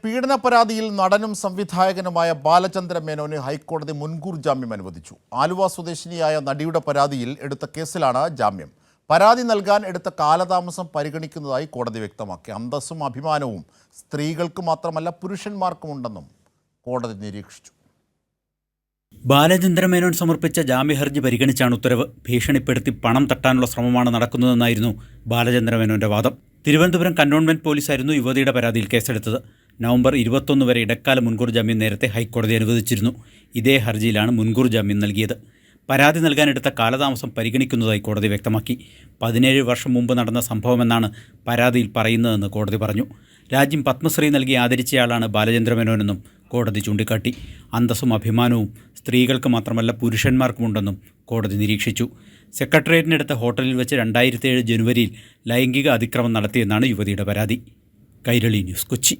പീഡന പരാതിയിൽ നടനും സംവിധായകനുമായ ബാലചന്ദ്ര മേനോന് ഹൈക്കോടതി മുൻകൂർ ജാമ്യം അനുവദിച്ചു. ആലുവ സ്വദേശിനിയായ നടിയുടെ പരാതിയിൽ എടുത്ത കേസിലാണ് ജാമ്യം. പരാതി നൽകാൻ എടുത്ത കാലതാമസം പരിഗണിക്കുന്നതായി കോടതി വ്യക്തമാക്കി. അന്തസ്സും അഭിമാനവും സ്ത്രീകൾക്ക് മാത്രമല്ല പുരുഷന്മാർക്കുമുണ്ടെന്നും കോടതി നിരീക്ഷിച്ചു. ബാലചന്ദ്ര മേനോൻ സമർപ്പിച്ച ജാമ്യഹർജി പരിഗണിച്ചാണ് ഉത്തരവ്. ഭീഷണിപ്പെടുത്തി പണം തട്ടാനുള്ള ശ്രമമാണ് നടക്കുന്നതെന്നായിരുന്നു ബാലചന്ദ്ര മേനോന്റെ വാദം. തിരുവനന്തപുരം കന്റോൺമെന്റ് പോലീസായിരുന്നു യുവതിയുടെ പരാതിയിൽ കേസെടുത്തത്. നവംബർ 21 വരെ ഇടക്കാല മുൻകൂർ ജാമ്യം നേരത്തെ ഹൈക്കോടതി അനുവദിച്ചിരുന്നു. ഇതേ ഹർജിയിലാണ് മുൻകൂർ ജാമ്യം നൽകിയത്. പരാതി നൽകാനെടുത്ത കാലതാമസം പരിഗണിക്കുന്നതായി കോടതി വ്യക്തമാക്കി. 17 വർഷം മുമ്പ് നടന്ന സംഭവമെന്നാണ് പരാതിയിൽ പറയുന്നതെന്ന് കോടതി പറഞ്ഞു. രാജ്യം പത്മശ്രീ നൽകി ആദരിച്ചയാളാണ് ബാലചന്ദ്ര മേനോനെന്നും കോടതി ചൂണ്ടിക്കാട്ടി. അന്തസ്സും അഭിമാനവും സ്ത്രീകൾക്ക് മാത്രമല്ല പുരുഷന്മാർക്കുമുണ്ടെന്നും കോടതി നിരീക്ഷിച്ചു. സെക്രട്ടേറിയറ്റിനടുത്ത ഹോട്ടലിൽ വെച്ച് 2007 ജനുവരിയിൽ ലൈംഗിക അതിക്രമം നടത്തിയെന്നാണ് യുവതിയുടെ പരാതി. കൈരളി ന്യൂസ്, കൊച്ചി.